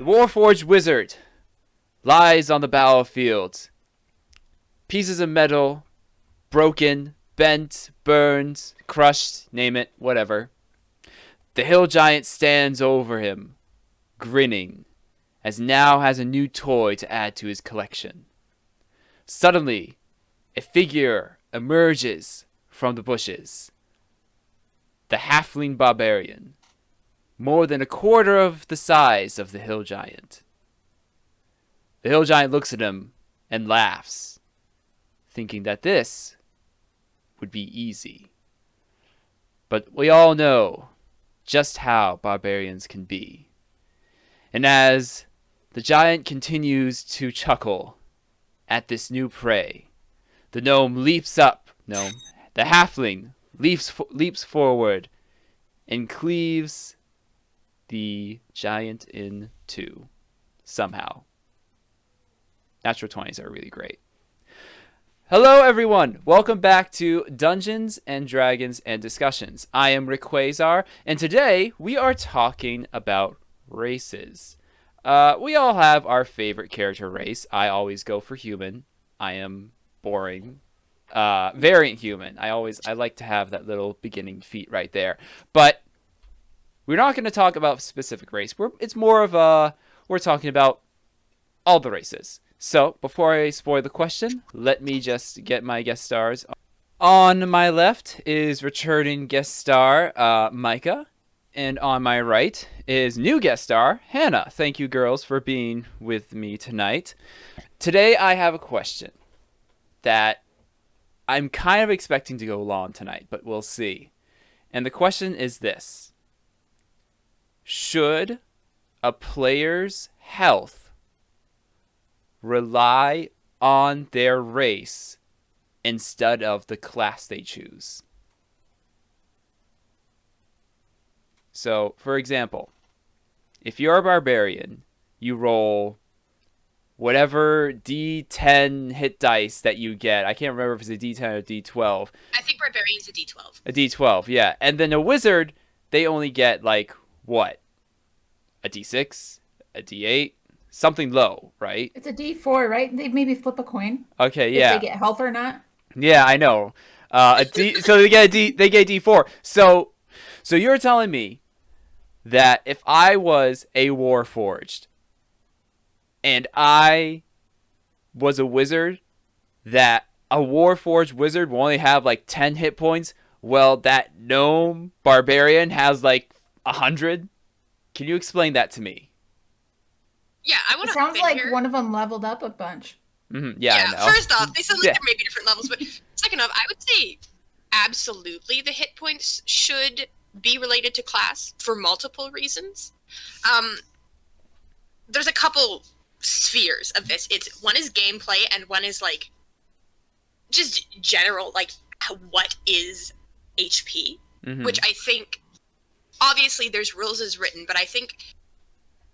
Warforged wizard lies on the battlefield. Pieces of metal, broken, bent, burned, crushed, name it, whatever. The hill giant stands over him, grinning, as now has a new toy to add to his collection. Suddenly, a figure emerges from the bushes. The Halfling Barbarian, more than a quarter of the size of the hill giant. The hill giant looks at him and laughs, thinking that this would be easy. But we all know just how barbarians can be. And as the giant continues to chuckle at this new prey, the halfling leaps forward and cleaves the giant in two somehow. Natural 20s are really great. Hello everyone, welcome back to Dungeons and Dragons and Discussions. I am Rick Quasar, and today we are talking about races. We all have our favorite character race. I always go for human. I am boring. Variant human. I like to have that little beginning feat right there. But we're not going to talk about specific race. We're talking about all the races. So, before I spoil the question, let me just get my guest stars. On my left is returning guest star, Micah. And on my right is new guest star, Hannah. Thank you, girls, for being with me tonight. Today, I have a question that I'm kind of expecting to go long tonight, but we'll see. And the question is this. Should a player's health rely on their race instead of the class they choose? So, for example, if you're a barbarian, you roll whatever D10 hit dice that you get. I can't remember if it's a D10 or a D12. I think barbarian's a D12. A D12, yeah. And then a wizard, they only get, like, what? A D6? A D8? Something low, right? It's a D4, right? They maybe flip a coin. Okay, yeah. If they get health or not. Yeah, I know. So they get D4. So you're telling me that if I was a Warforged and I was a wizard, that a Warforged wizard will only have like 10 hit points, well, that gnome barbarian has like 100? Can you explain that to me? Yeah, I want to. It sounds like one of them leveled up a bunch. Mm-hmm. Yeah, I know. First off, they sound like there may be different levels, but second off, I would say absolutely the hit points should be related to class for multiple reasons. There's a couple spheres of this. One is gameplay, and one is like just general, like what is HP, which I think obviously there's rules as written, but I think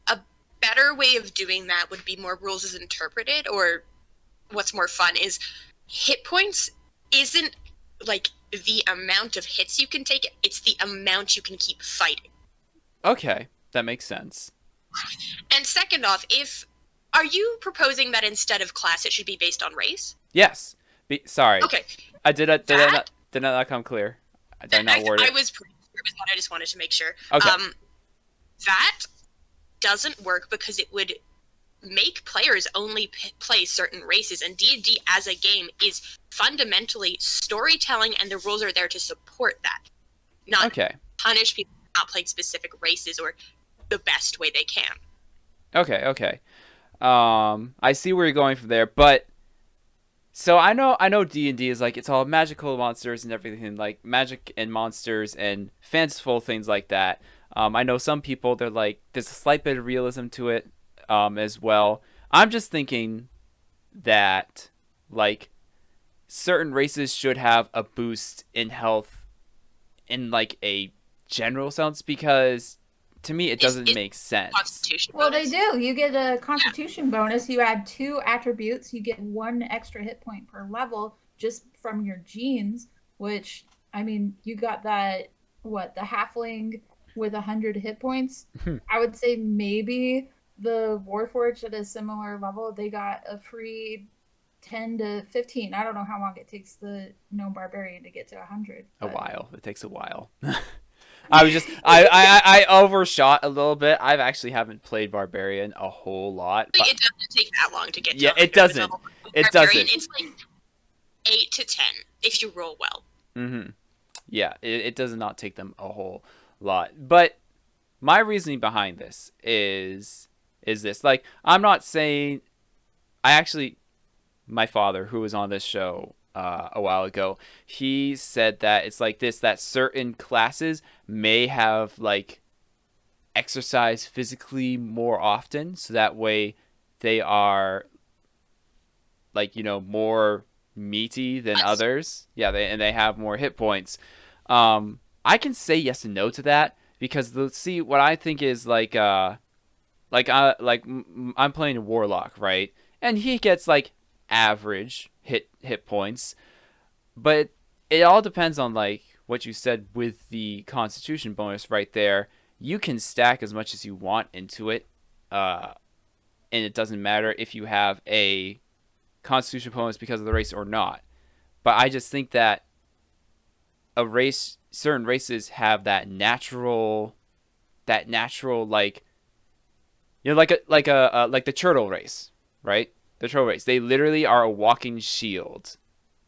a better way of doing that would be more rules as interpreted, or what's more fun is hit points isn't like the amount of hits you can take, it's the amount you can keep fighting. Okay, that makes sense. And second off, are you proposing that instead of class it should be based on race? Yes. Sorry. Okay. Did not come clear? Did I not word it? I was pretty sure it was that. I just wanted to make sure. Okay. That doesn't work because it would make players only play certain races, and D&D as a game is fundamentally storytelling, and the rules are there to support that, not punish people for not playing specific races or the best way they can. Okay. I see where you're going from there, but so I know D&D is like, it's all magical monsters and everything, like magic and monsters and fanciful things like that. I know some people, they're like, there's a slight bit of realism to it as well. I'm just thinking that like certain races should have a boost in health in like a general sense, because to me it doesn't make sense. Well, they do. You get a constitution bonus. You add 2 attributes. You get 1 extra hit point per level just from your genes, which, I mean, you got that, the halfling with 100 hit points. I would say maybe the Warforged at a similar level, they got a free 10 to 15. I don't know how long it takes the gnome barbarian to get to 100. A while. It takes a while. I overshot a little bit. I've actually haven't played barbarian a whole lot. But it doesn't take that long to get to. Yeah, it doesn't. It doesn't. It's like 8 to 10 if you roll well. Mm-hmm. Yeah, it does not take them a whole lot. But my reasoning behind this is this. Like, I'm not saying... my father, who was on this show a while ago, he said that it's like this, that certain classes may have, like, exercise physically more often, so that way they are, like, you know, more meaty than others. Yeah, they have more hit points. I can say yes and no to that, because see, what I think is like I'm playing a warlock, right? And he gets like average hit points, but it all depends on like what you said with the constitution bonus right there. You can stack as much as you want into it, and it doesn't matter if you have a constitution bonus because of the race or not. But I just think that certain races have that natural like, you know, like the turtle race, right? The turtle race, they literally are a walking shield,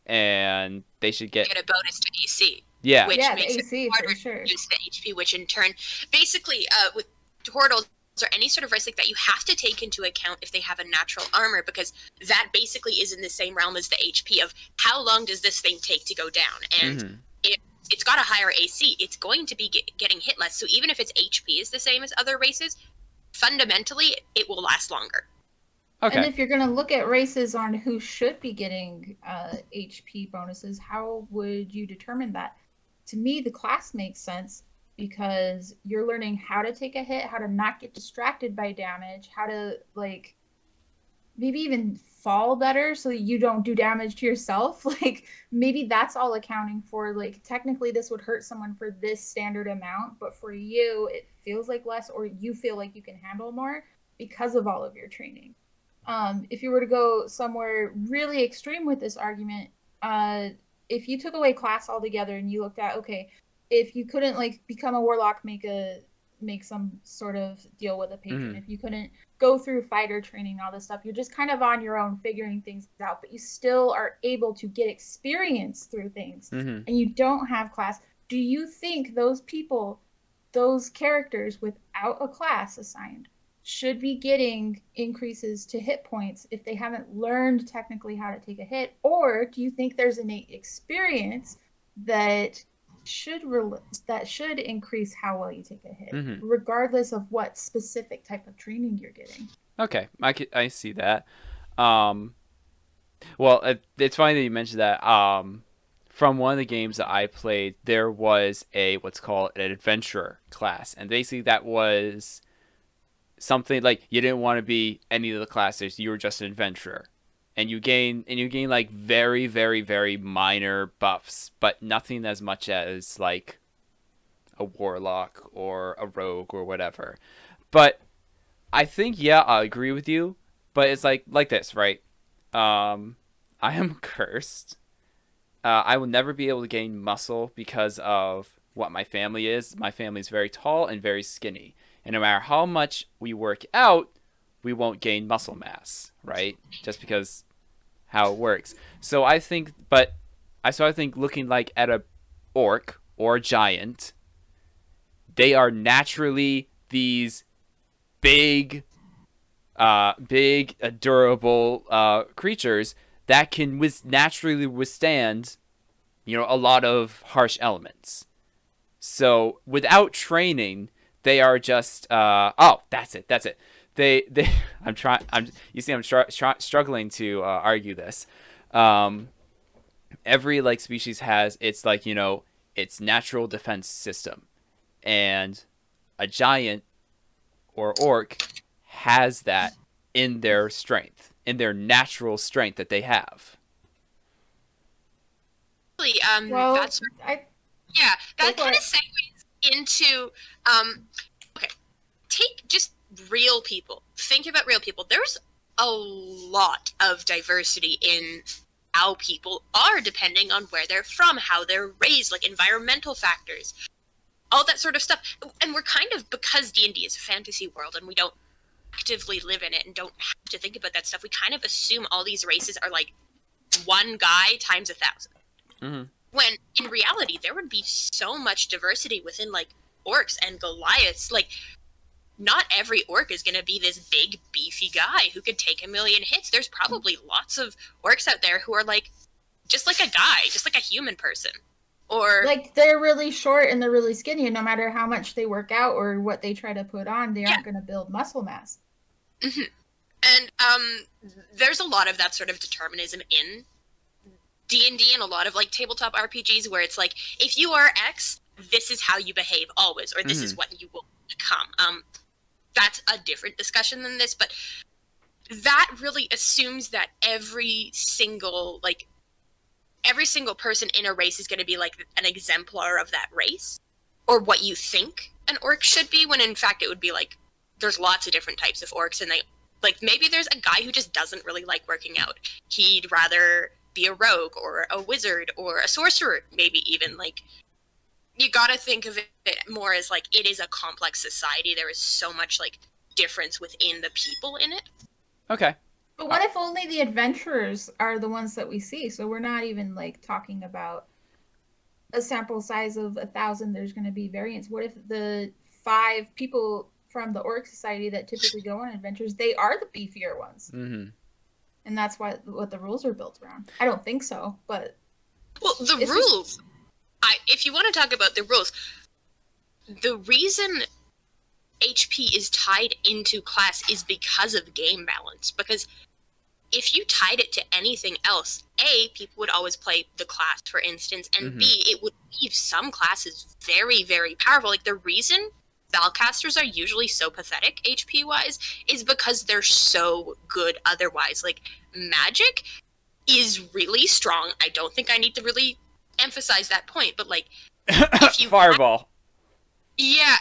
and they should get a bonus to AC. Yeah, which makes AC, it harder for sure. to use the HP, which in turn, basically, with turtles or any sort of race like that, you have to take into account if they have a natural armor, because that basically is in the same realm as the HP of how long does this thing take to go down, and if it's got a higher AC, it's going to be getting hit less. So even if its HP is the same as other races, fundamentally, it will last longer. Okay. And if you're going to look at races on who should be getting HP bonuses, how would you determine that? To me, the class makes sense, because you're learning how to take a hit, how to not get distracted by damage, how to, like, maybe even fall better so you don't do damage to yourself. Like, maybe that's all accounting for, like, technically this would hurt someone for this standard amount, but for you, it feels like less, or you feel like you can handle more because of all of your training. If you were to go somewhere really extreme with this argument, if you took away class altogether and you looked at, okay, if you couldn't like become a warlock, make some sort of deal with a patron, if you couldn't go through fighter training, all this stuff, you're just kind of on your own figuring things out, but you still are able to get experience through things, and you don't have class. Do you think those people, those characters without a class assigned, should be getting increases to hit points if they haven't learned technically how to take a hit? Or do you think there's innate experience that should increase how well you take a hit, regardless of what specific type of training you're getting? Okay, I see that. Well, it's funny that you mentioned that. From one of the games that I played, there was what's called an adventurer class, and basically that was something like you didn't want to be any of the classes, you were just an adventurer, and you gain like very, very, very minor buffs, but nothing as much as like a warlock or a rogue or whatever. But I think, yeah, I agree with you, but it's like this, right? I am cursed. I will never be able to gain muscle because of what my family is. My family is very tall and very skinny. And no matter how much we work out, we won't gain muscle mass, right? Just because how it works. So I think looking like at a orc or a giant, they are naturally these big, durable creatures that can naturally withstand, you know, a lot of harsh elements. So without training, they are just that's it. I'm struggling to argue this. Every like species has its, like, you know, its natural defense system, and a giant or orc has that in their strength, in their natural strength that they have. Well, that kind of segues into okay. real people. Think about real people. There's a lot of diversity in how people are depending on where they're from, how they're raised, like environmental factors, all that sort of stuff. And we're kind of, because D&D is a fantasy world and we don't actively live in it and don't have to think about that stuff, we kind of assume all these races are like one guy times 1,000. Mm-hmm. When in reality, there would be so much diversity within like orcs and Goliaths. Like, not every orc is going to be this big, beefy guy who could take 1,000,000 hits. There's probably lots of orcs out there who are like, just like a guy, just like a human person. Or like they're really short and they're really skinny, and no matter how much they work out or what they try to put on, they aren't going to build muscle mass. Mm-hmm. And there's a lot of that sort of determinism in D&D and a lot of like tabletop RPGs where it's like, if you are X, this is how you behave always, or this is what you will become. That's a different discussion than this, but that really assumes that every single person in a race is going to be like an exemplar of that race, or what you think an orc should be, when in fact it would be like, there's lots of different types of orcs, and they, like, maybe there's a guy who just doesn't really like working out. He'd rather be a rogue or a wizard or a sorcerer, maybe even. Like, you gotta think of it more as like, it is a complex society. There is so much like difference within the people in it. Okay. But what if only the adventurers are the ones that we see? So we're not even like talking about a sample size of 1,000. There's going to be variants. What if the 5 people from the orc society that typically go on adventures, they are the beefier ones? Mm-hmm. And that's what the rules are built around. I don't think so, but well, the rules. If you want to talk about the rules, the reason HP is tied into class is because of game balance. Because if you tied it to anything else, A, people would always play the class, for instance, and B, it would leave some classes very, very powerful. Like, the reason spellcasters are usually so pathetic HP-wise is because they're so good otherwise. Like, magic is really strong. I don't think I need to really emphasize that point, but like, if you Fireball. Yeah,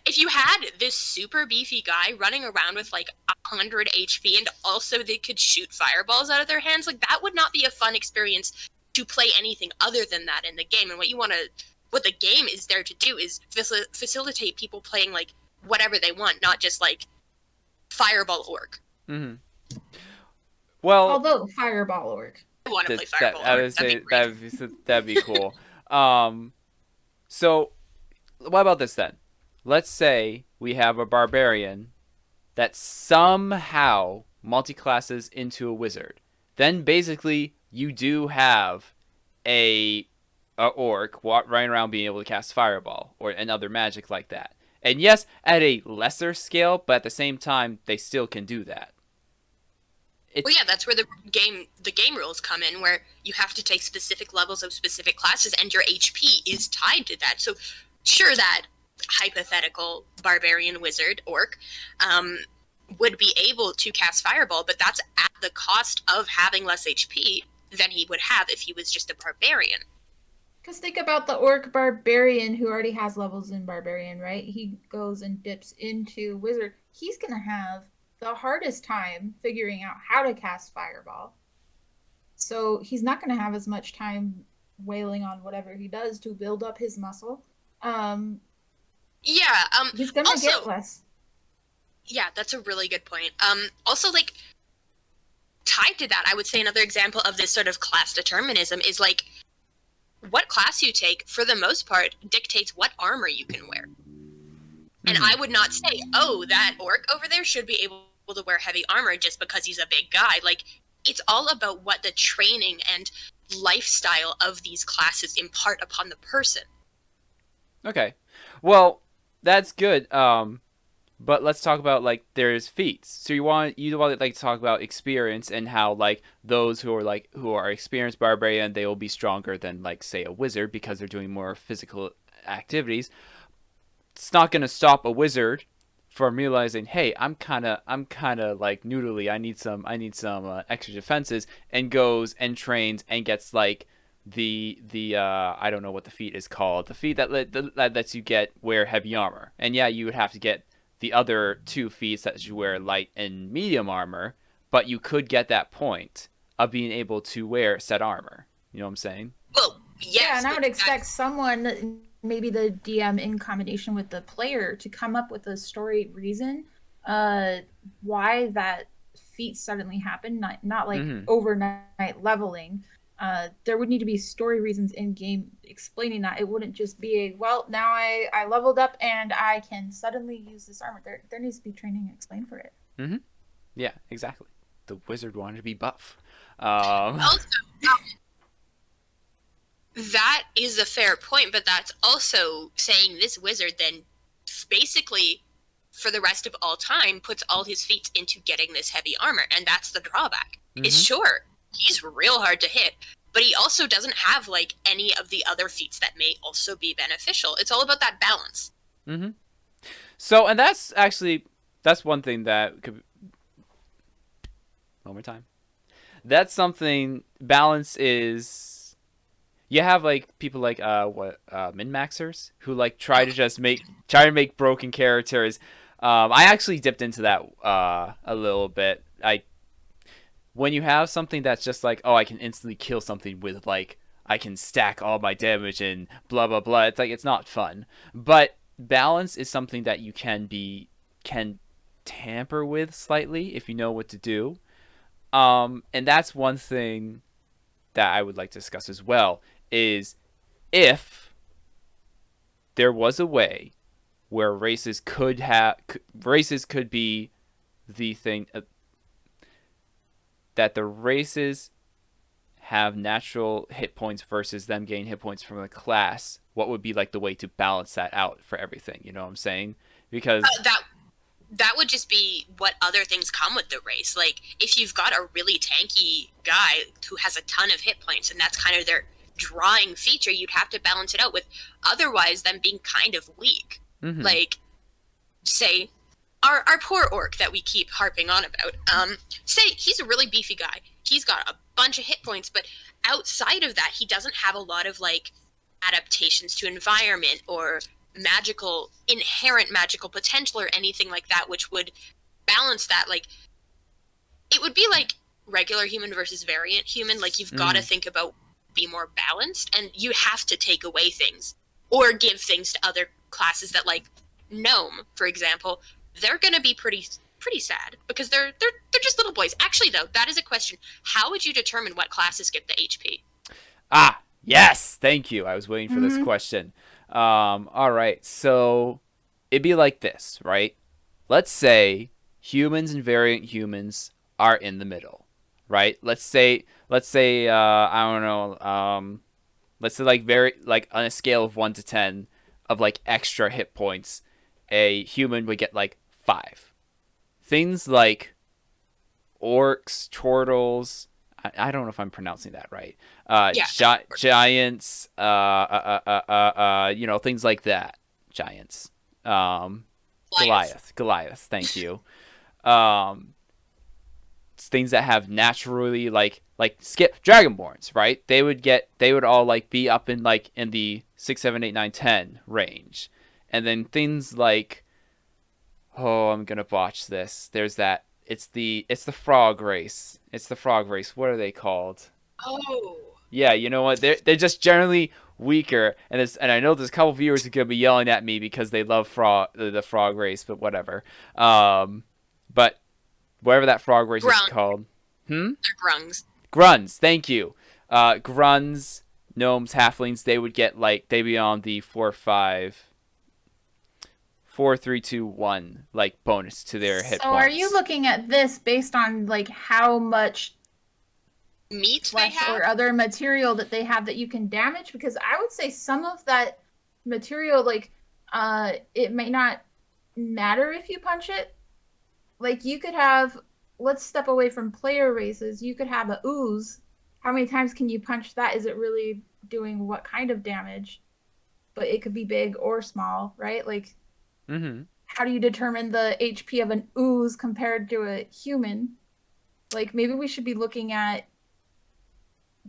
if you had this super beefy guy running around with like 100 HP and also they could shoot fireballs out of their hands, like, that would not be a fun experience to play anything other than that in the game. And what the game is there to do is facilitate people playing like whatever they want, not just like fireball orc. Mm-hmm. Well, although fireball orc, I want to play fireball I would say that'd be cool. So what about this then? Let's say we have a barbarian that somehow multi-classes into a wizard. Then basically you do have a orc running around being able to cast fireball or another magic like that. And yes, at a lesser scale, but at the same time, they still can do that. Well, yeah, that's where the game rules come in, where you have to take specific levels of specific classes, and your HP is tied to that. So, sure, that hypothetical barbarian wizard orc would be able to cast fireball, but that's at the cost of having less HP than he would have if he was just a barbarian. Because think about the orc barbarian who already has levels in barbarian, right? He goes and dips into wizard. He's going to have the hardest time figuring out how to cast fireball. So he's not going to have as much time wailing on whatever he does to build up his muscle. He's going to get less. Yeah, that's a really good point. Also, like, tied to that, I would say another example of this sort of class determinism is, like, what class you take, for the most part, dictates what armor you can wear. And I would not say, oh, that orc over there should be able to wear heavy armor just because he's a big guy. Like, it's all about what the training and lifestyle of these classes impart upon the person. Okay. Well, that's good. But let's talk about, like, there's feats. So you want to talk about experience and how, like, those who are experienced barbarian, they will be stronger than, like, say, a wizard because they're doing more physical activities. It's not going to stop a wizard from realizing, hey, I'm kind of like noodly. I need some extra defenses, and goes and trains and gets like the I don't know what the feat is called. The feat that lets you wear heavy armor. And yeah, you would have to get the other 2 feats that you wear light and medium armor, but you could get that point of being able to wear said armor. You know what I'm saying? Well, yes. Yeah, and I would expect someone, maybe the DM in combination with the player, to come up with a story reason why that feat suddenly happened. Not like overnight leveling. There would need to be story reasons in game explaining that. It wouldn't just be well, now I leveled up and I can suddenly use this armor. There needs to be training explained for it. Yeah, exactly. The wizard wanted to be buff. Also, that is a fair point, but that's also saying this wizard then basically, for the rest of all time, puts all his feats into getting this heavy armor, and that's the drawback. Is sure, he's real hard to hit, but he also doesn't have like any of the other feats that may also be beneficial. It's all about that balance. So, and that's one thing that could... One more time. That's something, balance is... You have like people like min-maxers who like try to make broken characters. I actually dipped into that a little bit. When you have something that's just like, oh, I can instantly kill something with like, I can stack all my damage and blah blah blah. It's like, it's not fun. But balance is something that you can tamper with slightly if you know what to do. And that's one thing that I would like to discuss as well, is if there was a way where races could be the thing that the races have natural hit points versus them getting hit points from a class, what would be like the way to balance that out for everything? You know what I'm saying? Because that would just be what other things come with the race. Like, if you've got a really tanky guy who has a ton of hit points and that's kind of their drawing feature, you'd have to balance it out with otherwise them being kind of weak. Like, say, our poor orc that we keep harping on about, say he's a really beefy guy. He's got a bunch of hit points, but outside of that, he doesn't have a lot of, like, adaptations to environment or inherent magical potential or anything like that, which would balance that. Like, it would be like regular human versus variant human. Like, you've got to think about be more balanced, and you have to take away things or give things to other classes that, like gnome, for example, they're gonna be pretty sad because they're just little boys. Actually, though, that is a question. How would you determine what classes get the HP? Yes, thank you. I was waiting for this question. All right, so it'd be like this, right? Let's say humans and variant humans are in the middle, right? Let's say I don't know, let's say like on a scale of 1 to 10 of like extra hit points, a human would get like 5. Things like orcs, chortles, I don't know if I'm pronouncing that right. Giants, things like that. Giants. Goliath, thank you. Things that have naturally like skip dragonborns, right? They would all like be up in like in the 6, 7, 8, 9, 10 range. And then things like, oh, I'm gonna botch this. There's that. It's the frog race. What are they called? Oh. Yeah, you know what? They're just generally weaker, and I know there's a couple viewers who are gonna be yelling at me because they love the frog race, but whatever. But whatever that frog race is called. They're grungs. Gruns, thank you. Gruns, gnomes, halflings, they'd be on the 4, 3, 2, 1 like bonus to their hit points. So are you looking at this based on like how much meat they have or other material that they have that you can damage? Because I would say some of that material, like it may not matter if you punch it. Like, you could have, let's step away from player races, you could have a ooze. How many times can you punch that? Is it really doing what kind of damage? But it could be big or small, right? Like, how do you determine the HP of an ooze compared to a human? Like, maybe we should be looking at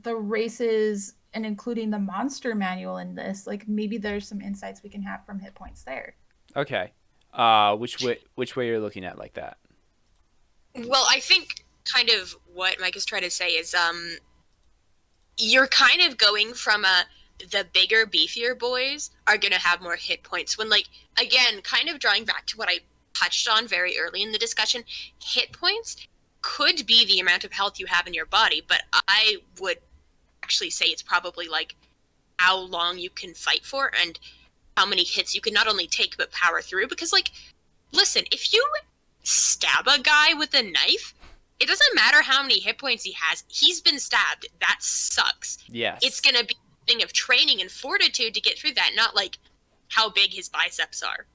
the races and including the monster manual in this. Like, maybe there's some insights we can have from hit points there. Okay. Which way you're looking at like that? Well, I think kind of what Mike is trying to say is you're kind of going from the bigger, beefier boys are going to have more hit points. When, like, again, kind of drawing back to what I touched on very early in the discussion, hit points could be the amount of health you have in your body, but I would actually say it's probably, like, how long you can fight for and how many hits you can not only take but power through. Because, like, listen, if you stab a guy with a knife, it doesn't matter how many hit points he has. He's been stabbed. That sucks. Yes. It's going to be a thing of training and fortitude to get through that, not like how big his biceps are.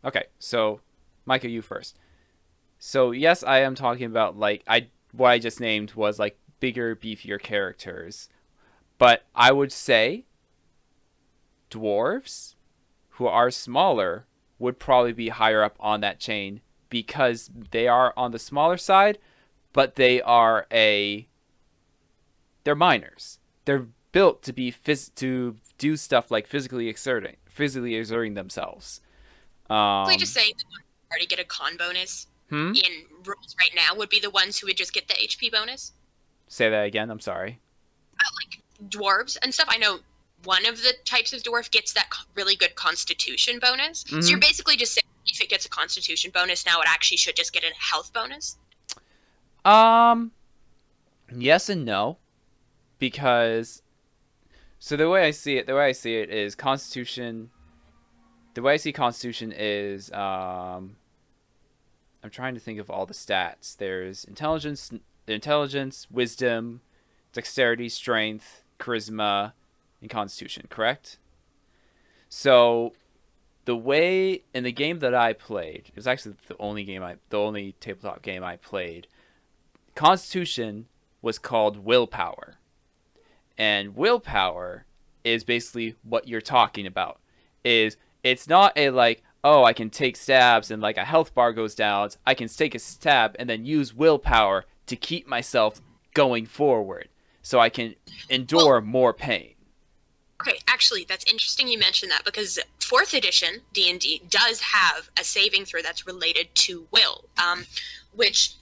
Okay, so Micah, you first. So yes, I am talking about like what I just named was like bigger, beefier characters. But I would say dwarves who are smaller would probably be higher up on that chain because they are on the smaller side, but they're minors. They're built to be to do stuff like physically exerting themselves. Probably just saying the ones who already get a con bonus in rules right now would be the ones who would just get the HP bonus. Say that again. I'm sorry. Like dwarves and stuff. I know one of the types of dwarf gets that really good constitution bonus. Mm-hmm. So you're basically just saying if it gets a constitution bonus, now it actually should just get a health bonus? Yes and no. Because the way I see it is constitution. The way I see constitution is I'm trying to think of all the stats. There's intelligence, wisdom, dexterity, strength, charisma, and constitution, correct? So the way in the game that I played, it was actually the only tabletop game I played. Constitution was called willpower. And willpower is basically what you're talking about. It's not a like, oh, I can take stabs and like a health bar goes down. I can take a stab and then use willpower to keep myself going forward so I can endure more pain. Okay, actually, that's interesting you mentioned that because 4th edition D&D does have a saving throw that's related to will, which,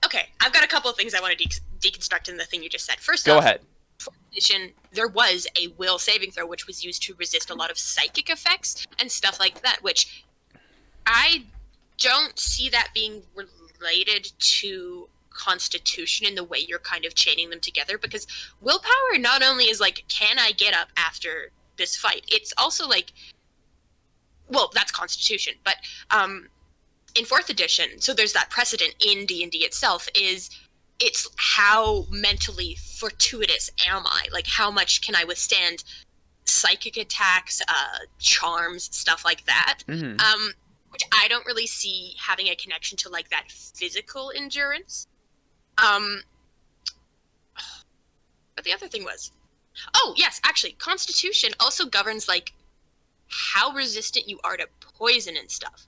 okay, I've got a couple of things I want to deconstruct in the thing you just said. First Go off, ahead. 4th edition, there was a will saving throw which was used to resist a lot of psychic effects and stuff like that, which I don't see that being related to constitution in the way you're kind of chaining them together, because willpower not only is like, can I get up after this fight, it's also like, well, that's constitution, but in 4th edition, so there's that precedent in D&D itself, is it's how mentally fortuitous am I, like how much can I withstand psychic attacks, charms, stuff like that, which I don't really see having a connection to like that physical endurance. But the other thing was, oh yes, actually, constitution also governs like how resistant you are to poison and stuff.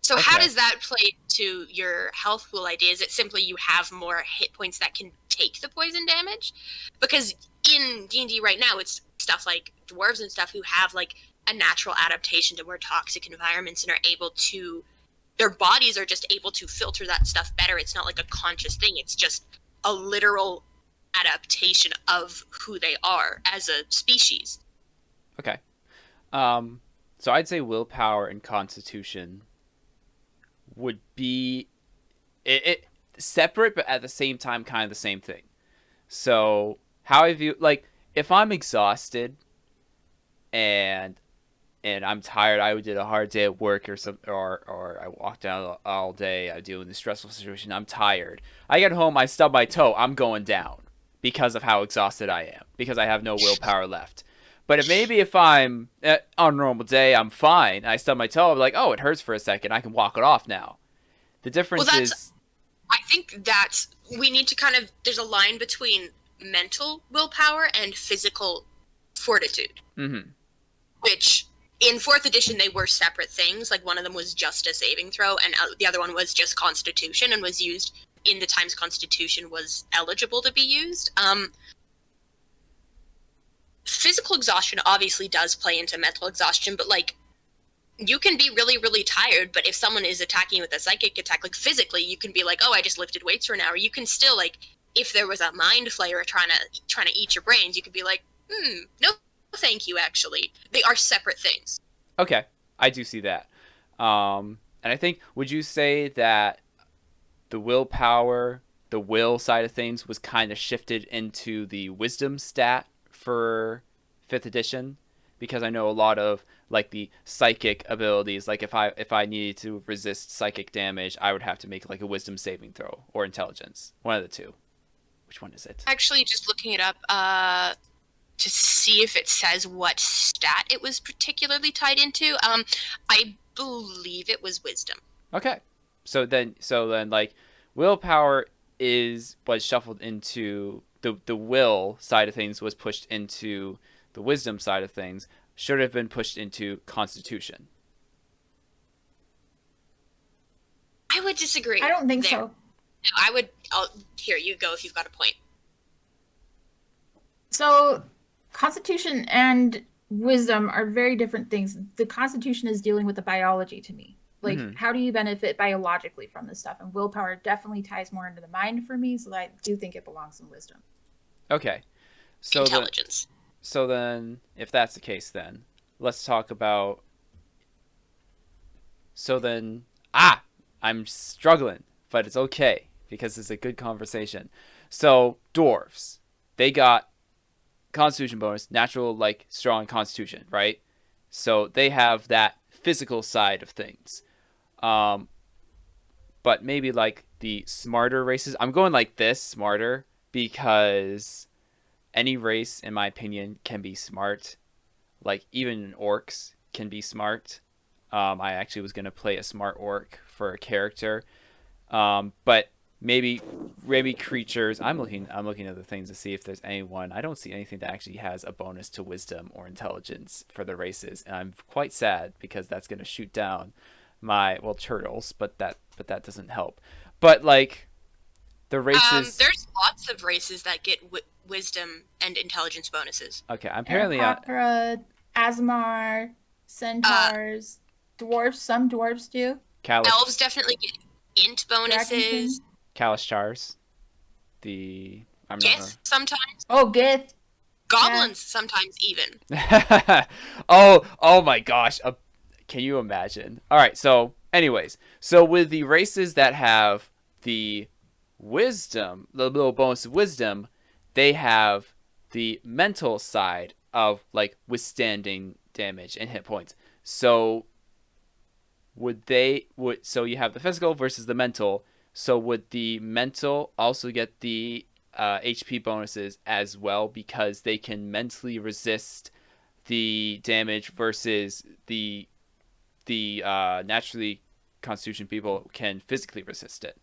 So how does that play to your health pool idea? Is it simply you have more hit points that can take the poison damage? Because in D&D right now, it's stuff like dwarves and stuff who have like a natural adaptation to more toxic environments and are able to, their bodies are just able to filter that stuff better. It's not like a conscious thing. It's just a literal adaptation of who they are as a species. Okay. So I'd say willpower and constitution would be it separate, but at the same time kind of the same thing. So how I view, like, if I'm exhausted and I'm tired, I did a hard day at work or something, or I walked out all day, I deal with a stressful situation, I'm tired. I get home, I stub my toe, I'm going down because of how exhausted I am, because I have no willpower left. But if I'm on a normal day, I'm fine, I stub my toe, I'm like, oh, it hurts for a second, I can walk it off now. The difference is, I think that's, we need to kind of, there's a line between mental willpower and physical fortitude. Mm-hmm. Which, in 4th edition, they were separate things. Like, one of them was just a saving throw, and the other one was just constitution, and was used in the times constitution was eligible to be used. physical exhaustion obviously does play into mental exhaustion, but like you can be really, really tired, but if someone is attacking you with a psychic attack, like physically, you can be like, oh, I just lifted weights for an hour. You can still, like, if there was a mind flayer trying to eat your brains, you could be like, no, thank you, actually. They are separate things. Okay, I do see that. And I think, would you say that the willpower, the will side of things was kind of shifted into the wisdom stat for 5th edition? Because I know a lot of like the psychic abilities, like if I needed to resist psychic damage, I would have to make like a wisdom saving throw or intelligence. One of the two. Which one is it? Actually, just looking it up to see if it says what stat it was particularly tied into. I believe it was wisdom. Okay. So then like willpower was shuffled into the will side of things, was pushed into the wisdom side of things, should have been pushed into constitution. I would disagree. I don't think there. so. No, here, you go if you've got a point. So constitution and wisdom are very different things. The constitution is dealing with the biology to me. Like, how do you benefit biologically from this stuff? And willpower definitely ties more into the mind for me, so I do think it belongs in wisdom. Okay. So intelligence. So then, if that's the case, then let's talk about. So then, I'm struggling, but it's okay because it's a good conversation. So dwarves, they got Constitution bonus, natural like strong Constitution, right? So they have that physical side of things. But maybe like the smarter races. I'm going like this, smarter, because any race, in my opinion, can be smart. Like, even orcs can be smart. I actually was going to play a smart orc for a character. But maybe creatures. I'm looking at the things to see if there's anyone. I don't see anything that actually has a bonus to wisdom or intelligence for the races. And I'm quite sad because that's going to shoot down my, turtles, but that doesn't help. But, like, the races... there's lots of races that get wisdom and intelligence bonuses. Okay, apparently... Papra, Azmar, Centaurs, Dwarves, some Dwarves do. Elves definitely get int bonuses. Kalashars. Gith sometimes. Oh, Gith. Goblins sometimes even. oh my gosh. Can you imagine? Alright, so anyways. So with the races that have the wisdom, the little bonus of wisdom, they have the mental side of like withstanding damage and hit points. So so you have the physical versus the mental. So would the mental also get the HP bonuses as well, because they can mentally resist the damage versus the naturally Constitution people can physically resist it?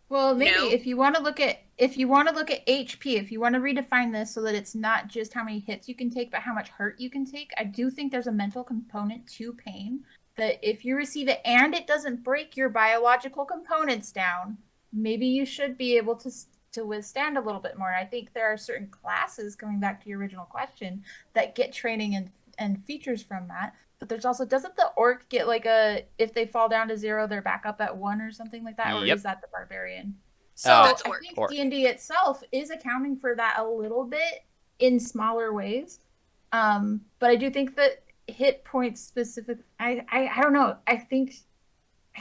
Well, maybe No. if you want to look at HP, if you want to redefine this so that it's not just how many hits you can take, but how much hurt you can take, I do think there's a mental component to pain. That if you receive it and it doesn't break your biological components down, maybe you should be able to withstand a little bit more. I think there are certain classes, coming back to your original question, that get training and features from that. But there's also, doesn't the orc get like if they fall down to 0, they're back up at 1 or something like that? Or Yep. is that the barbarian? So I That's orc. think D&D itself is accounting for that a little bit in smaller ways. But I do think that hit points specific, I don't know. I think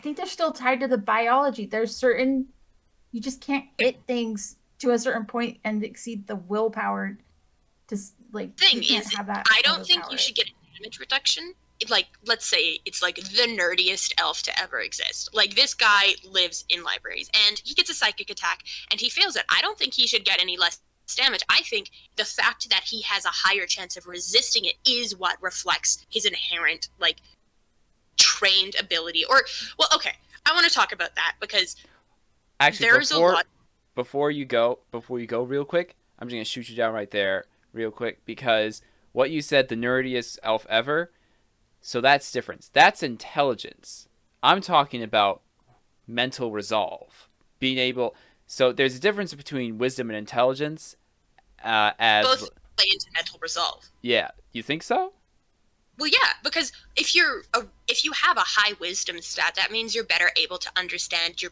they're still tied to the biology. There's certain, you just can't hit things to a certain point and exceed the willpower to like. Thing you can't is, have that I don't think willpower. you should get a damage reduction. Like, let's say it's like the nerdiest elf to ever exist. Like, this guy lives in libraries and he gets a psychic attack and he fails it. I don't think he should get any less damage. I think the fact that he has a higher chance of resisting it is what reflects his inherent, like, trained ability. Or, well, okay, I want to talk about that because Actually, there's a lot. Before you go real quick, I'm just going to shoot you down right there real quick, because what you said, the nerdiest elf ever, so that's different. That's intelligence. I'm talking about mental resolve. Being able... So there's a difference between wisdom and intelligence. play into mental resolve. Yeah, you think so? Well, yeah, because if you have a high wisdom stat, that means you're better able to understand your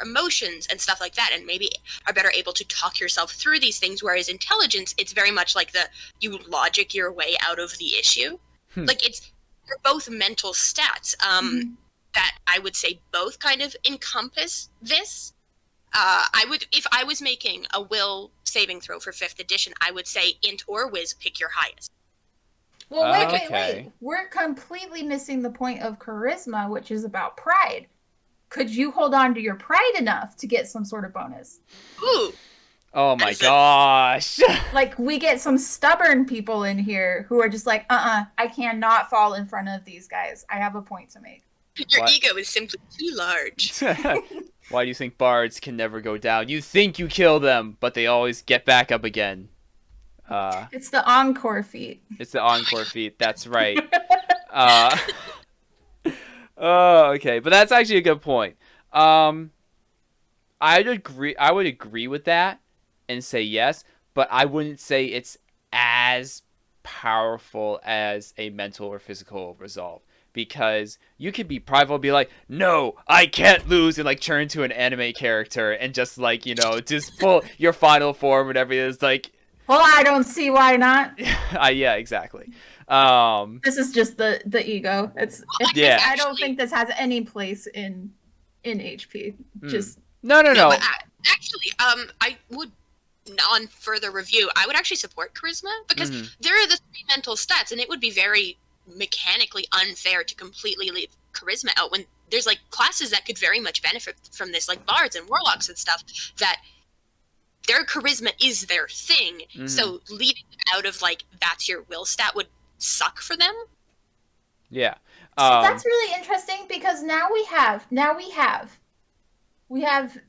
emotions and stuff like that, and maybe are better able to talk yourself through these things. Whereas intelligence, it's very much like you logic your way out of the issue. Like they're both mental stats. That I would say both kind of encompass this. If I was making a will saving throw for 5th edition, I would say int or whiz, pick your highest. Well, wait. We're completely missing the point of charisma, which is about pride. Could you hold on to your pride enough to get some sort of bonus? Ooh. Oh my gosh. Like, we get some stubborn people in here who are just like, I cannot fall in front of these guys. I have a point to make. Your ego is simply too large. Why do you think bards can never go down? You think you kill them, but they always get back up again. It's the encore feat. It's the encore feat. That's right. Oh, okay, but that's actually a good point. I would agree with that and say yes, but I wouldn't say it's as powerful as a mental or physical resolve, because you could be prideful and be like, no, I can't lose, and like turn into an anime character and just like, just pull your final form, whatever it is, like. Well, I don't see why not. Yeah, exactly. This is just the ego. Yeah. I don't think this has any place in HP. Just no. Actually, I would, on further review, I would actually support charisma, because there are the 3 mental stats, and it would be very mechanically unfair to completely leave charisma out when there's like classes that could very much benefit from this, like bards and warlocks and stuff, that their charisma is their thing. So leaving out of like that's your will stat would suck for them. Yeah. So that's really interesting, because now we have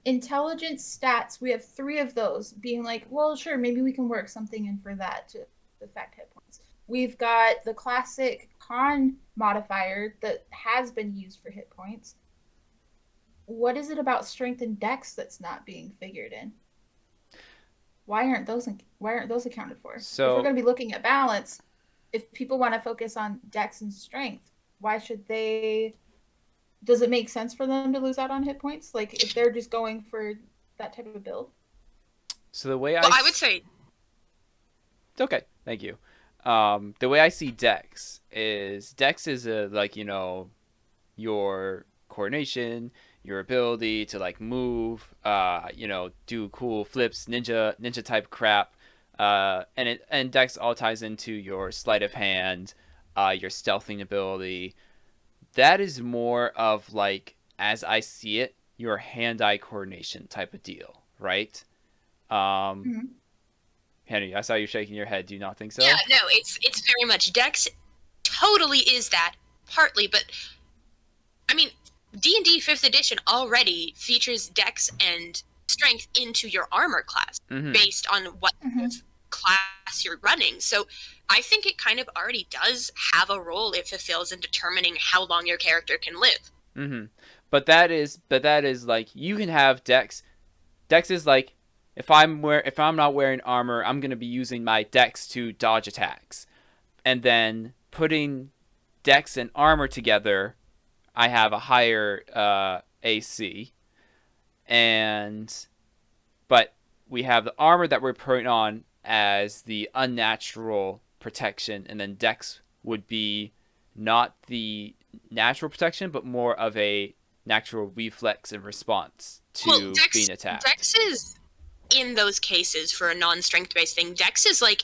intelligence stats. We have 3 of those being like, well, sure, maybe we can work something in for that to affect hit points. We've got the classic con modifier that has been used for hit points. What is it about strength and dex that's not being figured in? Why aren't those accounted for? So, if we're going to be looking at balance, if people want to focus on dex and strength, why should they? Does it make sense for them to lose out on hit points? Like, if they're just going for that type of build? So the way I would say. Okay, thank you. The way I see dex is your coordination, your ability to like move, do cool flips, ninja type crap, and dex all ties into your sleight of hand, your stealthing ability. That is more of like, as I see it, your hand-eye coordination type of deal, right? Henry, I saw you shaking your head. Do you not think so? Yeah, no, it's very much dex. Totally is that partly, but I mean, D&D 5th edition already features dex and strength into your armor class based on what class you're running. So I think it kind of already does have a role it fulfills in determining how long your character can live. But that is like, you can have dex. Dex is like, if I'm not wearing armor, I'm gonna be using my dex to dodge attacks, and then putting dex and armor together, I have a higher AC, but we have the armor that we're putting on as the unnatural protection, and then dex would be not the natural protection, but more of a natural reflex and response to being attacked. Dex is, in those cases, for a non-strength based thing, dex is like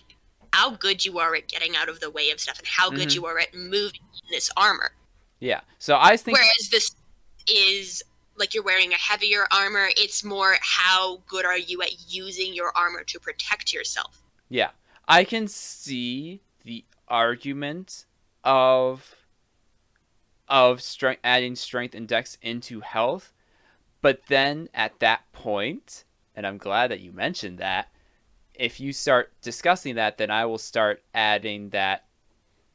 how good you are at getting out of the way of stuff and how good you are at moving in this armor. Yeah. So I think, whereas this is like you're wearing a heavier armor, it's more how good are you at using your armor to protect yourself. Yeah. I can see the argument of adding strength and dex into health, but then at that point, and I'm glad that you mentioned that, if you start discussing that, then I will start adding that.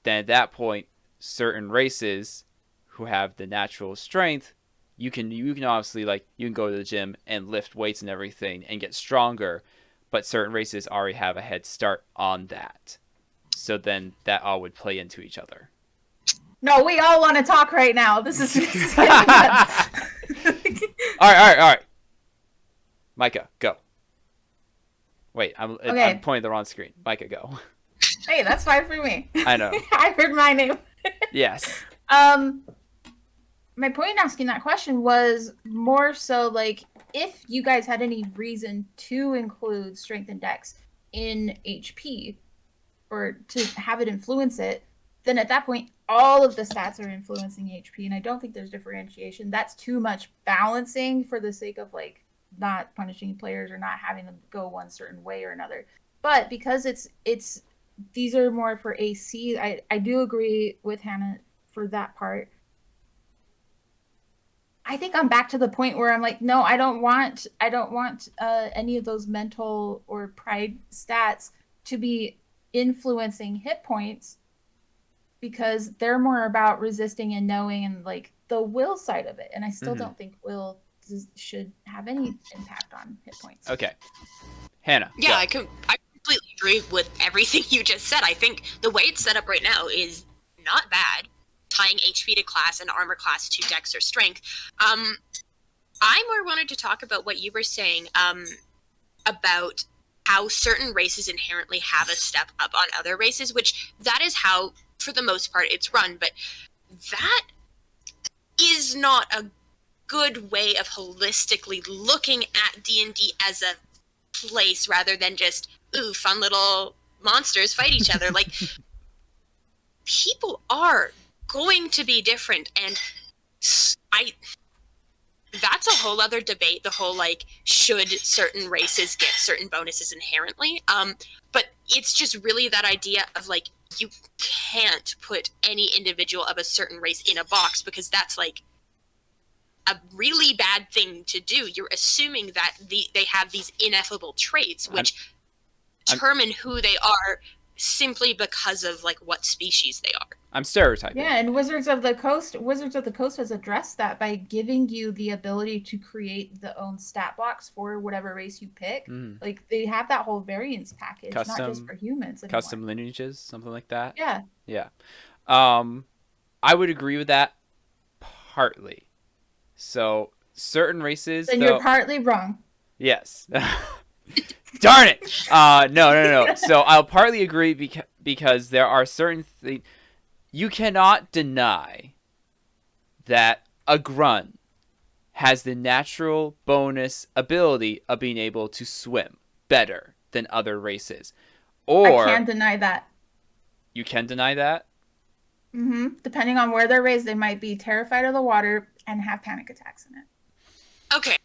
Then at that point, certain races who have the natural strength, you can obviously, like, you can go to the gym and lift weights and everything and get stronger, but certain races already have a head start on that. So then that all would play into each other. No, we all want to talk right now. This is getting nuts. All right. Micah, go. Wait, I'm pointing the wrong screen. Micah, go. Hey, that's fine for me. I know. I heard my name. Yes. My point in asking that question was more so like if you guys had any reason to include strength and dex in HP or to have it influence it, then at that point all of the stats are influencing HP, and I don't think there's differentiation. That's too much balancing for the sake of like not punishing players or not having them go one certain way or another. But because it's these are more for AC, I do agree with Hannah for that part. I think I'm back to the point where I'm like, no, I don't want any of those mental or pride stats to be influencing hit points, because they're more about resisting and knowing and like the will side of it. And I still don't think will should have any impact on hit points. Okay. Hannah. Yeah, go. I completely agree with everything you just said. I think the way it's set up right now is not bad, tying HP to class and armor class to dex or strength. I more wanted to talk about what you were saying about how certain races inherently have a step up on other races, which that is how, for the most part, it's run. But that is not a good way of holistically looking at D&D as a place rather than just, ooh, fun little monsters fight each other. Like, people are going to be different, and that's a whole other debate, the whole, like, should certain races get certain bonuses inherently? But it's just really that idea of, like, you can't put any individual of a certain race in a box, because that's, like, a really bad thing to do. You're assuming that they have these ineffable traits, which determine who they are simply because of, like, what species they are. I'm stereotyping. Yeah, and Wizards of the Coast has addressed that by giving you the ability to create the own stat blocks for whatever race you pick. Like, they have that whole variance package, not just for humans anymore. Custom lineages, something like that. Yeah. Yeah. I would agree with that partly. So certain races. Then you're partly wrong. Yes. Darn it. No. So I'll partly agree because there are certain things. You cannot deny that a grunt has the natural bonus ability of being able to swim better than other races. Or I can deny that. You can deny that? Depending on where they're raised, they might be terrified of the water and have panic attacks in it. Okay.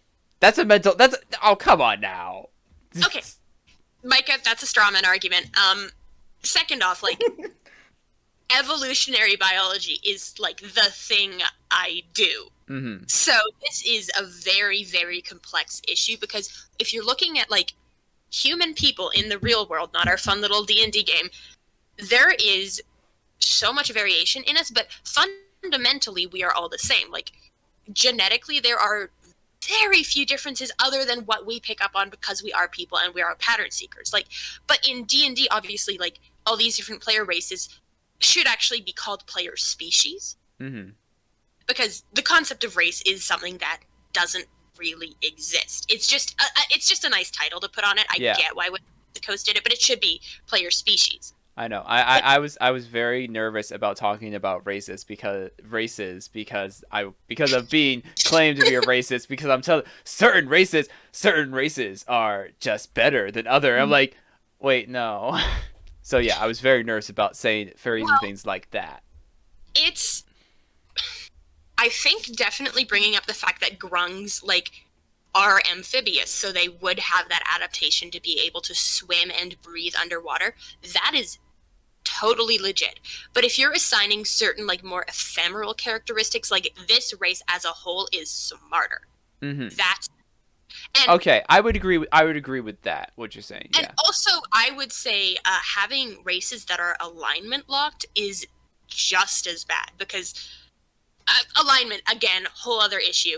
Oh, come on now. Okay. Micah, that's a straw man argument. Second off, like, evolutionary biology is, like, the thing I do. So this is a very, very complex issue, because if you're looking at, like, human people in the real world, not our fun little D&D game, there is so much variation in us, but fundamentally we are all the same. Like, genetically, there are very few differences other than what we pick up on because we are people and we are pattern seekers. Like, but in D&D, obviously, like, all these different player races should actually be called player species. Because the concept of race is something that doesn't really exist. It's just a nice title to put on it. I get why the Coast did it, but it should be player species. I know. I was very nervous about talking about races because of being claimed to be a racist, because I'm telling certain races are just better than other. I'm like, wait, no. So yeah, I was very nervous about saying things like that. I think definitely bringing up the fact that grungs, like, are amphibious, so they would have that adaptation to be able to swim and breathe underwater. That is totally legit. But if you're assigning certain, like, more ephemeral characteristics, like, this race as a whole is smarter. Okay, I would agree with that, what you're saying. And also, I would say having races that are alignment locked is just as bad, because alignment, again, whole other issue.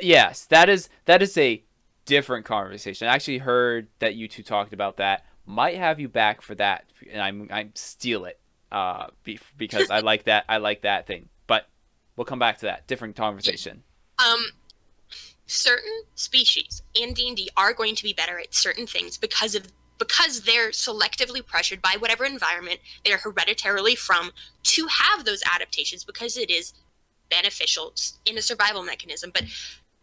Yes, that is a different conversation. I actually heard that you two talked about that. Might have you back for that, and I'm steal it because I like that. I like that thing. But we'll come back to that. Different conversation. Certain species in D&D are going to be better at certain things because they're selectively pressured by whatever environment they're hereditarily from to have those adaptations, because it is beneficial in a survival mechanism. But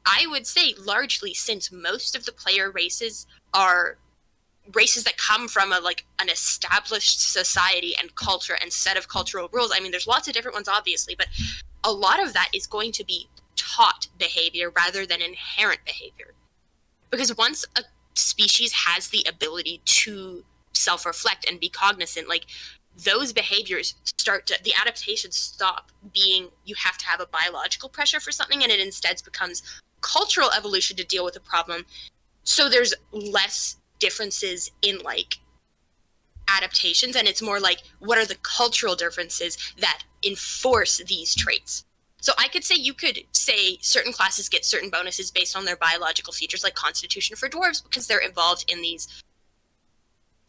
I would say largely, since most of the player races are races that come from an established society and culture and set of cultural rules. I mean, there's lots of different ones, obviously, but a lot of that is going to be taught behavior rather than inherent behavior. Because once a species has the ability to self-reflect and be cognizant, like, those behaviors the adaptations stop being you have to have a biological pressure for something, and it instead becomes cultural evolution to deal with a problem. So there's less differences in adaptations, and it's more like, what are the cultural differences that enforce these traits? So I could say, you could say certain classes get certain bonuses based on their biological features, like Constitution for dwarves, because they're involved in these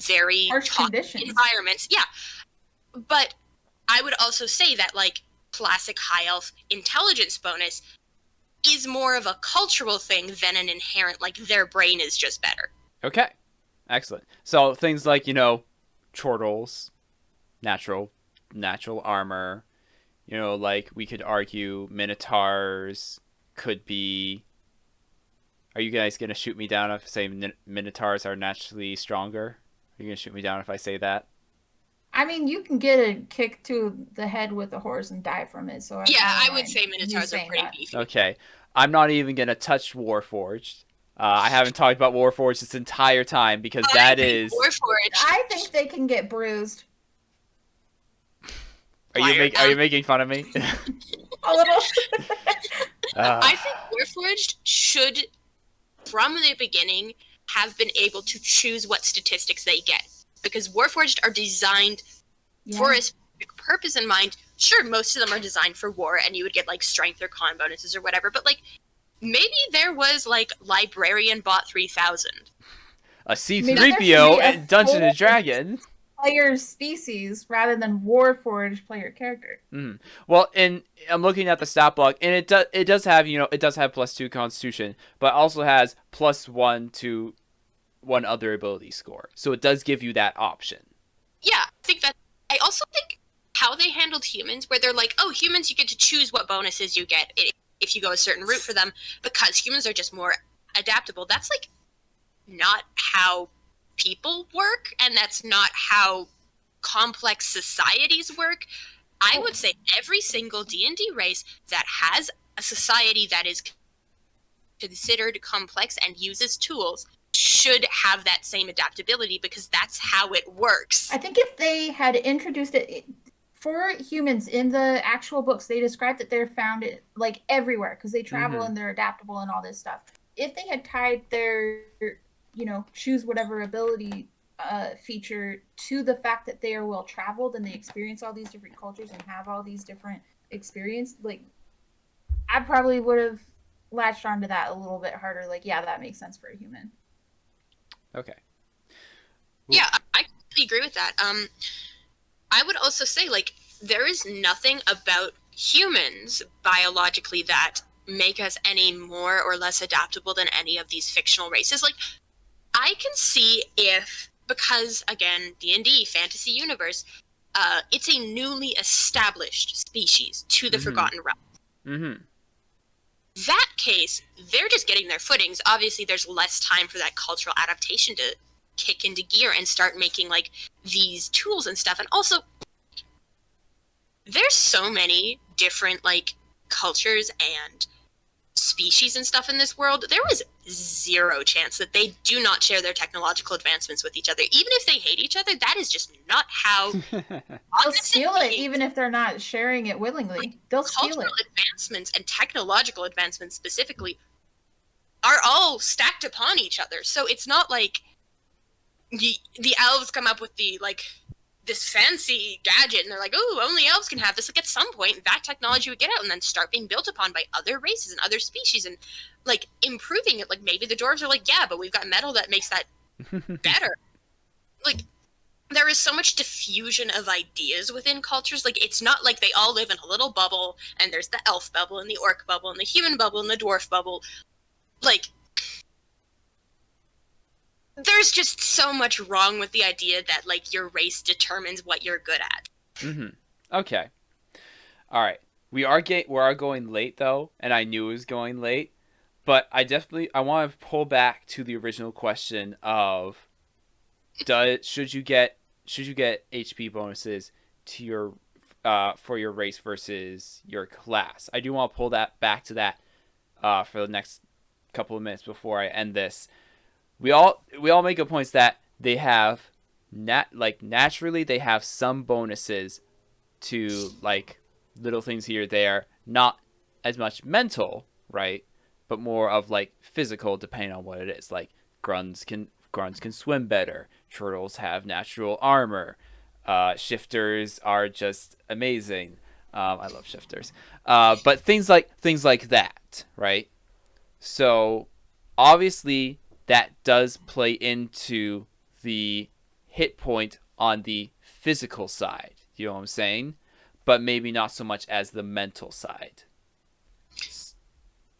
very toxic environments. Yeah. But I would also say that classic high elf intelligence bonus is more of a cultural thing than an inherent, their brain is just better. Okay. Excellent. So things like, chortles, natural armor, we could argue minotaurs could be... Are you guys going to shoot me down if I say minotaurs are naturally stronger? Are you going to shoot me down if I say that? I mean, you can get a kick to the head with a horse and die from it. So I would say minotaurs are pretty beefy. Okay. I'm not even going to touch Warforged. I haven't talked about Warforged this entire time because that is... Warforged. I think they can get bruised. Are you making fun of me? A little. I think Warforged should, from the beginning, have been able to choose what statistics they get. Because Warforged are designed for a specific purpose in mind. Sure, most of them are designed for war, and you would get strength or con bonuses or whatever, but maybe there was Librarian bought 3000. A C3PO and Dungeons and Dragons. Player species rather than Warforged player character. Mm. Well, and I'm looking at the stat block, and it does have +2 Constitution, but also has +1 to one other ability score. So it does give you that option. Yeah, I also think how they handled humans, where they're humans, you get to choose what bonuses you get if you go a certain route for them, because humans are just more adaptable. That's not how people work, and that's not how complex societies work. I would say every single D&D race that has a society that is considered complex and uses tools should have that same adaptability, because that's how it works. I think if they had introduced it for humans in the actual books, they described that they're found everywhere because they travel and they're adaptable and all this stuff. If they had tied their, choose whatever ability feature to the fact that they are well traveled and they experience all these different cultures and have all these different experiences, I probably would have latched onto that a little bit harder. That makes sense for a human. Okay. Yeah, I completely agree with that. I would also say, there is nothing about humans biologically that make us any more or less adaptable than any of these fictional races. I can see because, again, D&D, fantasy universe, it's a newly established species to the Forgotten Realms. Mm-hmm. That case, they're just getting their footings. Obviously, there's less time for that cultural adaptation to kick into gear and start making these tools and stuff. And also, there's so many different cultures and species and stuff in this world. There was zero chance that they do not share their technological advancements with each other. Even if they hate each other, that is just not how... They'll steal it, even if they're not sharing it willingly. They'll steal it. Cultural advancements and technological advancements specifically are all stacked upon each other. So it's not the elves come up with the this fancy gadget, and they're like, oh, only elves can have this. Like, at some point, that technology would get out and then start being built upon by other races and other species and, like, improving it. Like, maybe the dwarves are like, yeah, but we've got metal that makes that better. Like, there is so much diffusion of ideas within cultures. Like, it's not like they all live in a little bubble, and there's the elf bubble, and the orc bubble, and the human bubble, and the dwarf bubble. Like, there's just so much wrong with the idea that, like, your race determines what you're good at. Okay. All right. We are going late, though, and I knew it was going late, but I want to pull back to the original question of, should you get HP bonuses to your for your race versus your class? I do want to pull that back to that for the next couple of minutes before I end this. We all make a point that they have naturally they have some bonuses to, like, little things here or there, not as much mental, right, but more of, like, physical, depending on what it is. Like, grunts can swim better, turtles have natural armor, shifters are just amazing. I love shifters, but things like that, right? So obviously that does play into the hit point on the physical side. You know what I'm saying? But maybe not so much as the mental side.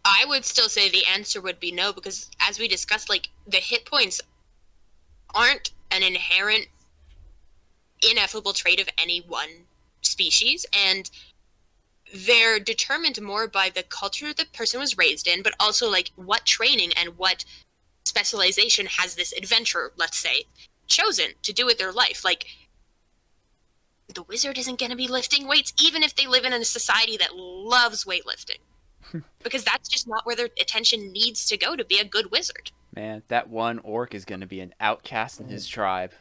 I would still say the answer would be no, because as we discussed, like, the hit points aren't an inherent ineffable trait of any one species, and they're determined more by the culture the person was raised in, but also, like, what training and what specialization has this adventurer, let's say, chosen to do with their life. Like, the wizard isn't going to be lifting weights even if they live in a society that loves weightlifting, because that's just not where their attention needs to go to be a good wizard. Man, that one orc is going to be an outcast in his tribe.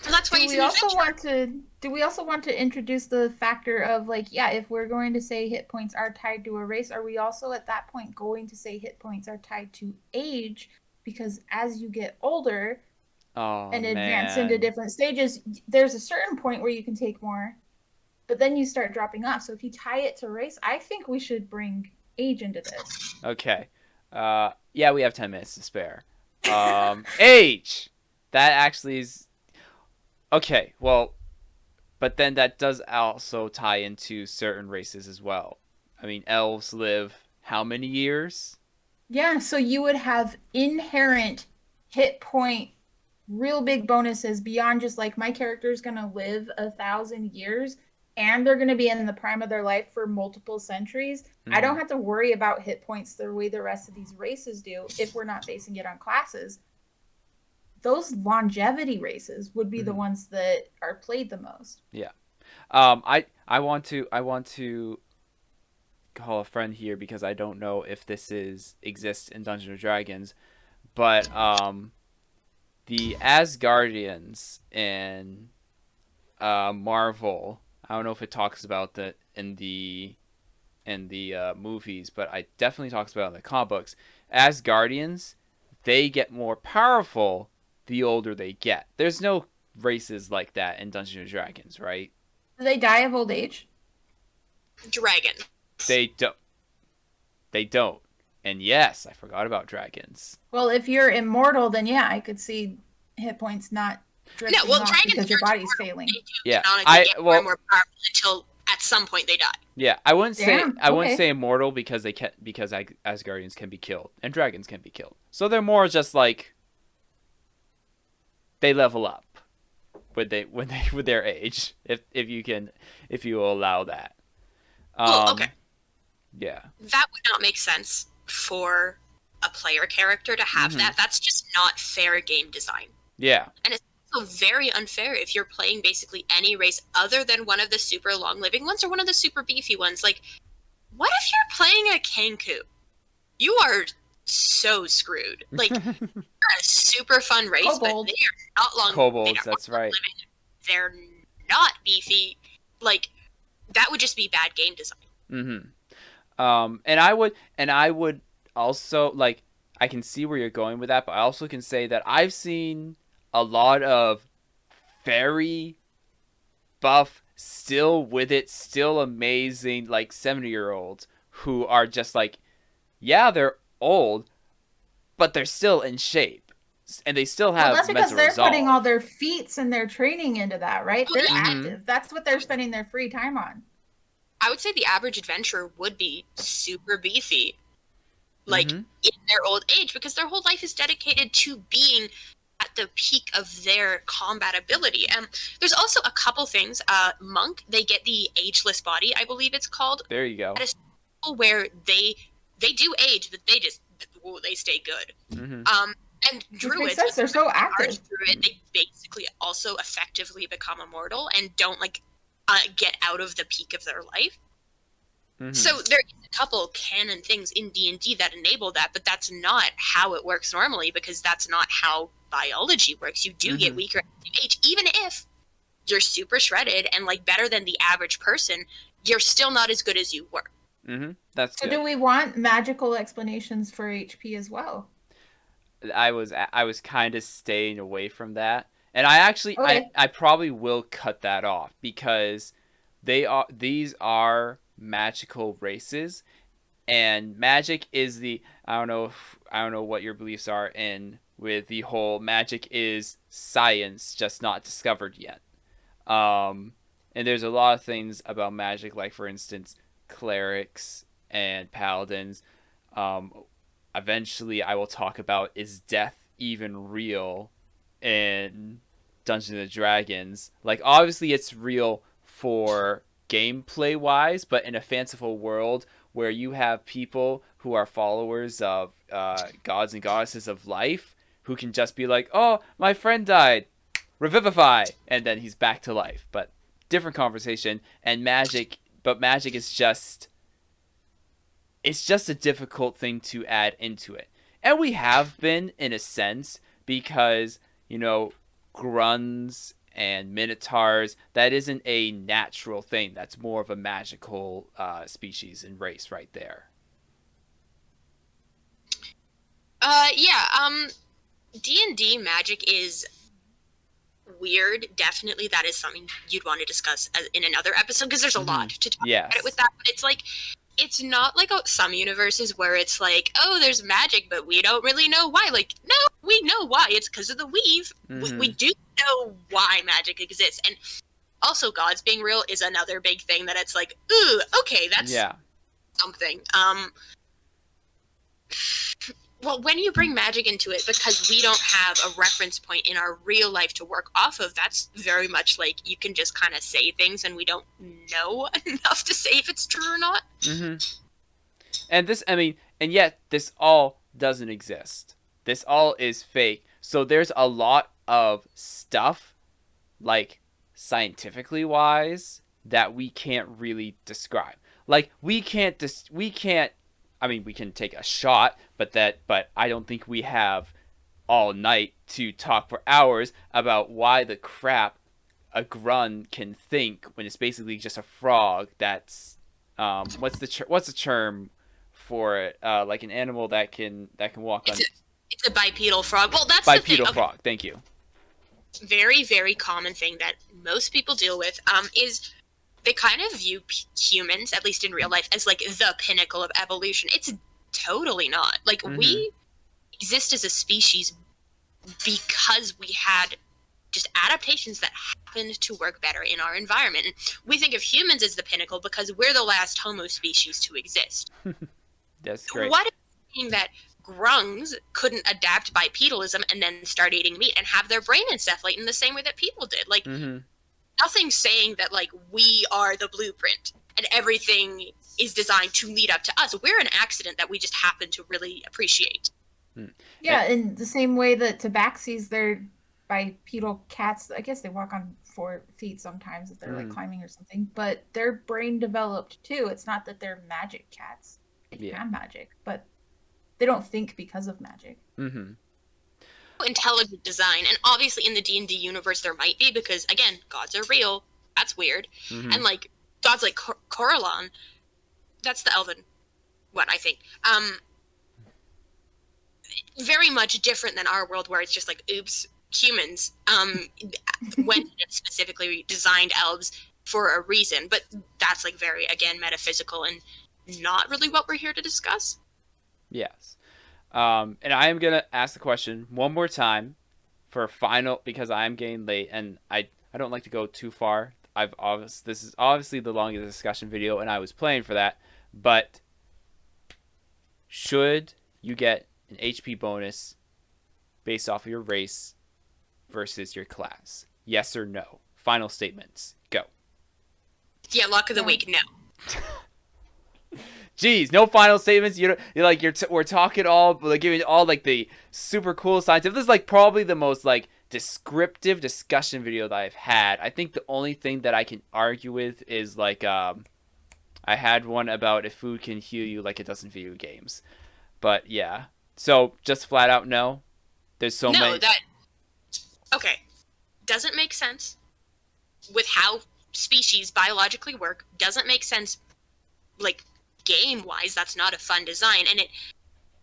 So that's why do we also want to introduce the factor of, like, yeah, if we're going to say hit points are tied to a race, are we also at that point going to say hit points are tied to age? Because as you get older and advance into different stages, there's a certain point where you can take more, but then you start dropping off. So if you tie it to race, I think we should bring age into this. Okay. Yeah, we have 10 minutes to spare. Age! That actually is... Okay, well, but then that does also tie into certain races as well. I mean, elves live how many years? Yeah, so you would have inherent hit point, real big bonuses beyond just, like, my character's going to live 1,000 years and they're going to be in the prime of their life for multiple centuries. I don't have to worry about hit points the way the rest of these races do if we're not basing it on classes. Those longevity races would be the ones that are played the most. Yeah. I want to call a friend here because I don't know if this exists in Dungeons and Dragons, but the Asgardians in Marvel, I don't know if it talks about that in the movies, but I definitely talks about it in the comic books. Asgardians, they get more powerful the older they get. There's no races like that in Dungeons and Dragons, right? Do they die of old age? Dragon. They don't. And yes, I forgot about dragons. Well, if you're immortal, then yeah, I could see hit points not drifting off because your body's failing. Yeah, more powerful until at some point they die. Yeah, I wouldn't say immortal because Asgardians can be killed and dragons can be killed. So they're more just like they level up with their age, if you will allow that. Well, okay. Yeah. That would not make sense for a player character to have that. That's just not fair game design. Yeah. And it's also very unfair if you're playing basically any race other than one of the super long-living ones or one of the super beefy ones. Like, what if you're playing a Kenku? You are so screwed. Like, you're a super fun race, Kobold. but they are not long. Kobolds, that's right. They're not beefy. Like, that would just be bad game design. And I would also, like, I can see where you're going with that, but I also can say that I've seen a lot of very buff, still with it, still amazing, like 70-year-olds who are just like, yeah, they're old, but they're still in shape, and they still have that's because mental they're resolve. putting all their feats and their training into that, right? They're yeah. active. That's what they're spending their free time on. I would say the average adventurer would be super beefy, like in their old age, because their whole life is dedicated to being at the peak of their combat ability. There's also a couple things. Monk, they get the ageless body, I believe it's called. There you go. At a school where they do age, but they stay good. And druids, they're so active. Druid, they basically also effectively become immortal and don't like get out of the peak of their life. So there is a couple canon things in D&D that enable that, but that's not how it works normally, because that's not how biology works. You do get weaker as you age, even if you're super shredded and like better than the average person, you're still not as good as you were. That's good. So do we want magical explanations for HP as well? I was kind of staying away from that, and I probably will cut that off, because these are magical races, and magic is the I don't know what your beliefs are in with the whole magic is science just not discovered yet. And there's a lot of things about magic, like for instance clerics and paladins. Eventually I will talk about, is death even real in Dungeons and Dragons? Like, obviously it's real for gameplay wise, but in a fanciful world where you have people who are followers of gods and goddesses of life, who can just be like, oh, my friend died, revivify, and then he's back to life. But different conversation. And magic is just, it's just a difficult thing to add into it. And we have been, in a sense, because, grunts and minotaurs, that isn't a natural thing. That's more of a magical species and race right there. D&D magic is weird. Definitely that is something you'd want to discuss in another episode, because there's a lot to talk about it with that. But it's like, it's not like some universes where it's like, oh, there's magic, but we don't really know why. Like, no, we know why. It's because of the weave. We do know why magic exists. And also gods being real is another big thing that it's like, ooh, okay, that's something. Well, when you bring magic into it, because we don't have a reference point in our real life to work off of, that's very much like you can just kind of say things and we don't know enough to say if it's true or not. And yet this all doesn't exist. This all is fake. So there's a lot of stuff, like scientifically wise, that we can't really describe. Like we can take a shot, but I don't think we have all night to talk for hours about why the crap a grun can think when it's basically just a frog that's what's the term for it, like an animal that can walk on. It's a bipedal frog. Well, that's bipedal the thing. Frog. Thank you. Very, very common thing that most people deal with is they kind of view humans, at least in real life, as like the pinnacle of evolution. It's totally not. Like we exist as a species because we had just adaptations that happened to work better in our environment. And we think of humans as the pinnacle because we're the last Homo species to exist. That's great. What is saying that grungs couldn't adapt bipedalism and then start eating meat and have their brain encephalate in the same way that people did? Like, nothing's saying that, like, we are the blueprint and everything is designed to lead up to us. We're an accident that we just happen to really appreciate. Yeah, in the same way that tabaxis, they're bipedal cats. I guess they walk on 4 feet sometimes if they're like climbing or something, but they're brain developed too. It's not that they're magic cats. They can magic, but they don't think because of magic. Intelligent design, and obviously in the D&D universe there might be, because again, gods are real. That's weird. And like gods like Coralon, that's the elven one, I think. Very much different than our world, where it's just like, oops, humans when it specifically designed elves for a reason, but that's like very, again, metaphysical and not really what we're here to discuss. Yes. And I am gonna ask the question one more time for a final, because I am getting late and I don't like to go too far. This is obviously the longest discussion video and I was playing for that, but should you get an HP bonus based off of your race versus your class? Yes or no? Final statements. Go. Yeah, luck of the week, no. Jeez, no final statements. We're talking all, like, giving all like the super cool scientific. This is like probably the most like descriptive discussion video that I've had. I think the only thing that I can argue with is like I had one about if food can heal you like it does in video games. But yeah, so just flat out no. There's so many. No, that okay doesn't make sense with how species biologically work. Doesn't make sense, like, game-wise. That's not a fun design, and it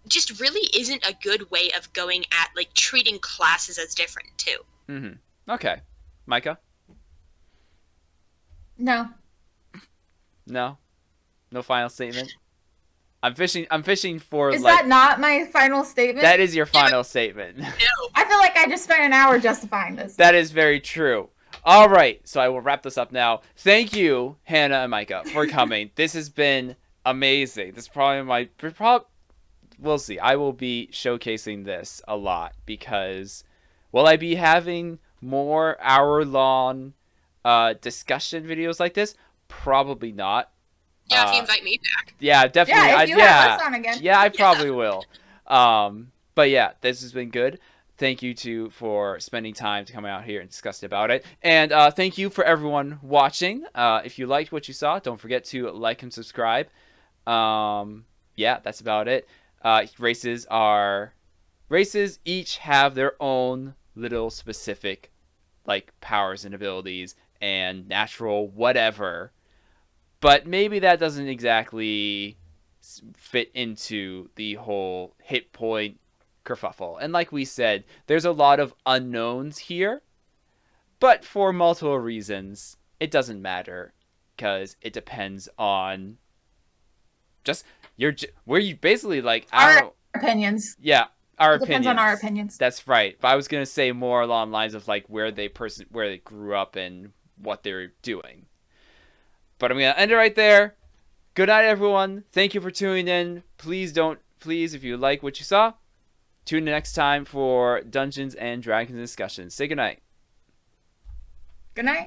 just really isn't a good way of going at, like, treating classes as different too. Mm-hmm. Okay, Micah. No. No final statement. I'm fishing for. Is that not my final statement? That is your final statement. No. I feel like I just spent an hour justifying this. That is very true. All right, so I will wrap this up now. Thank you, Hannah and Micah, for coming. This has been amazing. This is probably we'll see. I will be showcasing this a lot because will I be having more hour-long discussion videos like this? Probably not. Yeah, if you invite me back. Yeah, definitely. Yeah, if you have us on again. Yeah, I probably will. But yeah, this has been good. Thank you for spending time to come out here and discuss about it. And thank you for everyone watching. If you liked what you saw, don't forget to like and subscribe. Yeah, that's about it. Races each have their own little specific like powers and abilities and natural whatever. But maybe that doesn't exactly fit into the whole hit point kerfuffle. And like we said, there's a lot of unknowns here. But for multiple reasons, it doesn't matter. Because it depends on just where you basically like our opinions. Yeah, our it depends opinions. On our opinions. That's right. But I was gonna say more along the lines of like where they grew up and what they're doing. But I'm gonna end it right there. Good night, everyone. Thank you for tuning in. Please, if you like what you saw, tune in next time for Dungeons and Dragons discussions. Say good night. Good night.